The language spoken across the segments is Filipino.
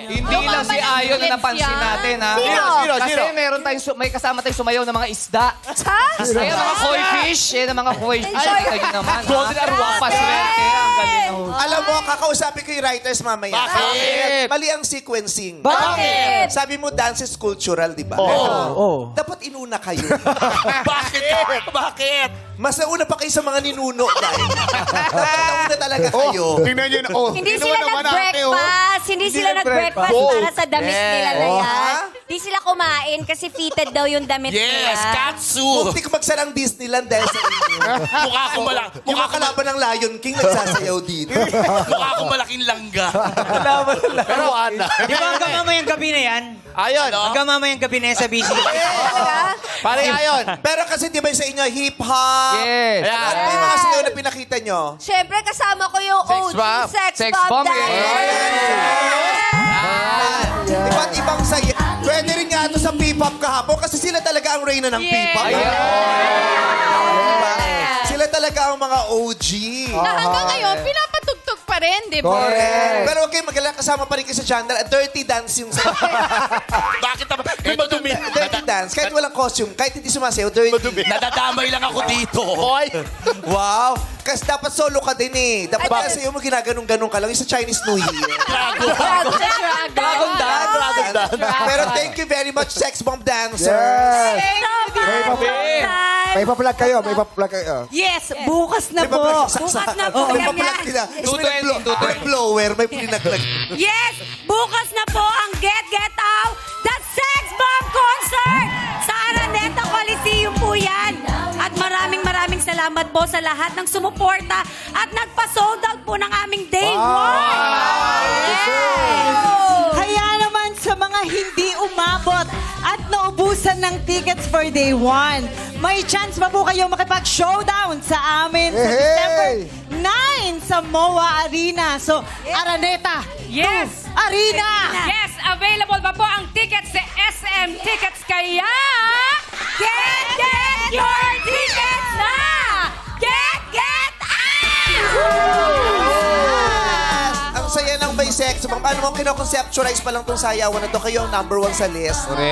Hindi lang si Ayon na napansin natin, ha? Sino? Kasi meron tayong, may kasama tayong sumayaw ng mga isda. Ayan, mga koi fish. Ayan, ang mga koi fish. Ito naman, ha? Golden Arwata. Paswerte. Ang galing. Alam mo, kakausapin ko yung writers mamaya. Bakit? Mali ang sequencing. Bakit? Sabi mo, dance is cultural, di ba? Oo. Dapat inuna kayo. Bakit? Mas nauna pa kayo sa mga ninuno, guys. Nauna talaga kayo. Tingnan nyo na. Oh, Hindi tingnan sila mo naman ate, oh. nag-breakfast. Hindi sila nag-breakfast para sa damit nila na Oh, yan. ha? Hindi sila kumain kasi fitted daw yung damit nila. Yes, katsu. Munti ko magsarang Disneyland dahil sa inyo. Mukha ko malaki. Yung mga kalaban ng Lion King nagsasayaw dito. Mukha ko malaking langga. Pero Ana. Di ba hanggang mamayang gabi na yan? Ayon. Hanggang mamayang gabi na yan sa BC. Pare Ayon. Pero kasi di ba sa inyo, hip-hop? Yes. Ano ba yung mga sayaw na pinakita nyo? Siyempre, kasama ko yung OG bomb. Sex Sex Bomb bomb, dance. Iba't ibang saya. Pwede rin nga ito sa P-pop kahapon kasi sila talaga ang reyna ng P-pop. Sila talaga ang mga OG. Na hanggang ngayon, pinapatugtog pa rin, di ba? Pero okay, mag-alala, kasama pa rin kayo sa channel. Dirty dance yung sa... Bakit naman? May madumi. Dirty dance. Kahit walang costume, kahit hindi sumasayaw, dirty. Nadadamay lang ako dito. Hoy. Wow! Kasi dapat solo ka din eh. Dapat kasi yung mo ginaganong-ganong ka lang yung sa Chinese New Year. Dragon dance. Pero thank you very much, Sex Bomb Dancers. May pa-plug kayo, may pa-plug kayo. Yes, bukas na po. Bukas na po. May papalag nila. May 220. blower, may pinaglag. Yes, bukas na po ang Get Out, the Sex Bomb Concert sa Araneta Coliseum po yan. At maraming salamat po sa lahat ng sumuporta at nagpa-sold out po ng aming day one. Kaya naman sa mga hindi umabot at naubusan ng tickets for day 1, may chance pa po kayo makipag-showdown sa amin sa December 9 sa MOA Arena. So, Araneta. Yes! Arena. Yes! Available pa po ang tickets sa SM Tickets kaya... Get your tickets na! Get Ang saya ng may sex bomb. Ano mo, kinoconceptualize pa lang tong sayawan na to. Kayo ang number 1 sa list. Hindi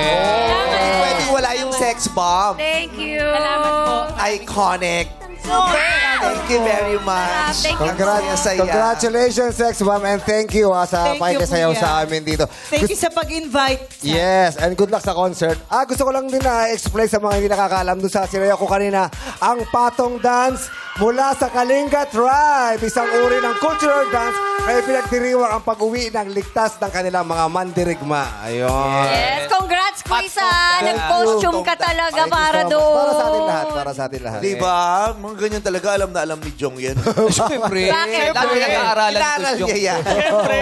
pwedeng wala yung sex bomb. Thank you. Salamat po. Iconic. Thank you very much. Thank you. Saya. Congratulations, Sex Bomb, and thank you sa Thank you, pakikisayaw Kuya. sa amin dito. Thank you sa pag-invite. Yes, and good luck sa concert. Gusto ko lang din na explain sa mga hindi nakakaalam doon sa sinayaw ko kanina, ang patong dance mula sa Kalinga Tribe, isang uri ng cultural dance na ipinagdiriwang ang pag-uwi ng ligtas ng kanilang mga mandirigma. Ayun. Yes, congrats, Kuisa. Nag-costume ka talaga para doon. Para sa atin lahat, para sa atin lahat. Di ba? Mga ganyan talaga. Alam na alam ni Jong yan. Siyempre. Bakit? Lagi nag-aaralan ko Inaral yung... niya yan. Siyempre.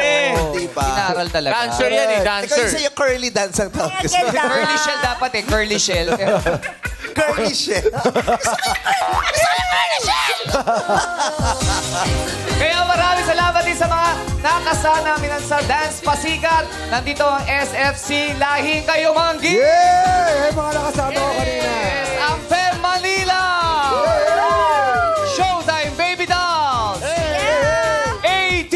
Di ba? Inaral talaga. Dancer yan eh, Ikaw dancer. yung sa'yo curly dance ang tawag kasi. Curly shell dapat eh. Curly shell. Curly shit. Kaya maraming salamat din sa mga nakasama namin sa Dance Pasikat. Nandito ang SFC Lahing Kayo Manggi. Yeah! Mga nakasama ko kanina. Yes, ang Fem Manila. Showtime Baby Dolls. AD.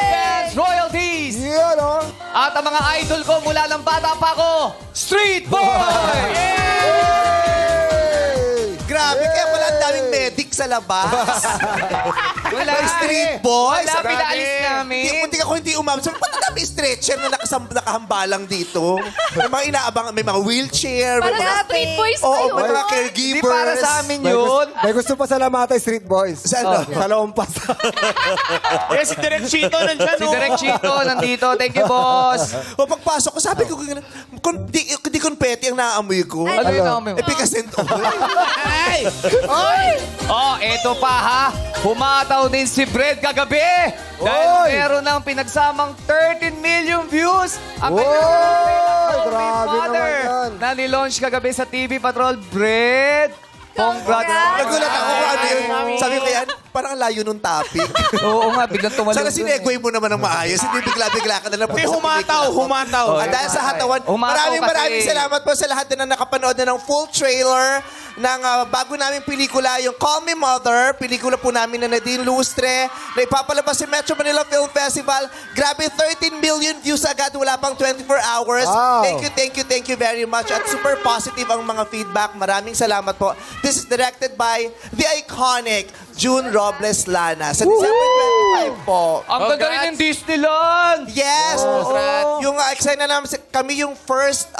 Dance Royalties. Yun, oh. At ang mga idol ko mula ng bata pa ko, Street Boys. Grabe, kaya pala ang daming medic sa labas. Wala. May street boys. Wala, pinaalis namin. Hindi ako hindi umabot. Sabi, ba't ang dami stretcher na nakahambalang dito? May mga inaabang, may mga wheelchair. Para May mga, sa street boys oo, na yun. may mga Hindi caregivers. para sa amin yun. May gusto pa salamatan, Street Boys. Sa ano? Sa Lompas. Eh, si Direk Chito nandyan. Si Direk Chito nandito. Thank you, boss. O pagpasok ko, sabi ko, di konpeti ang naamoy ko. Ano yun namin? Epicacent oil. Oh, eto pa ha. Pumataw din si Fred kagabi. Dahil Oy! meron ng pinagsamang 13 million views. Ang Oy! kanyang Grabe Mother naman yan. na nilaunch kagabi sa TV Patrol. Fred, congrats. Nagulat ako kung ano yun. Sabi ko yan, Parang ang layo nung topic. Oo nga, biglang tumalon. Sana sinegoy mo naman ng maayos. Hindi bigla-bigla ka na lang punta May sa humataw, pelikula. humataw. Dahil sa hatawan, Humataw maraming kasi. salamat po sa lahat na nakapanood na ng full trailer ng bago naming pelikula, yung Call Me Mother. Pelikula po namin na Nadine Lustre na ipapalabas sa Metro Manila Film Festival. Grabe, 13 million views agad. Wala pang 24 hours. Wow. Thank you very much. At super positive ang mga feedback. Maraming salamat po. This is directed by the iconic June Robles Lana. Sa December 25 po. Ang ganda rin ng Disneyland! Yes! Congrats. Yung excited na namin, kami yung first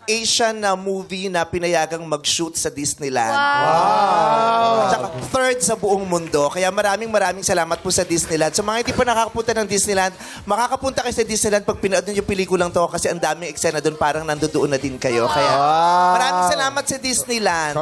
Asian na movie na pinayagang mag-shoot sa Disneyland. Wow! Tsaka third sa buong mundo. Kaya maraming salamat po sa Disneyland. Sa mga hindi pa nakakapunta ng Disneyland, makakapunta kayo sa Disneyland pag pinood nyo yung pelikulang to kasi ang daming eksena doon, parang nandoon na din kayo. Kaya maraming salamat sa Disneyland.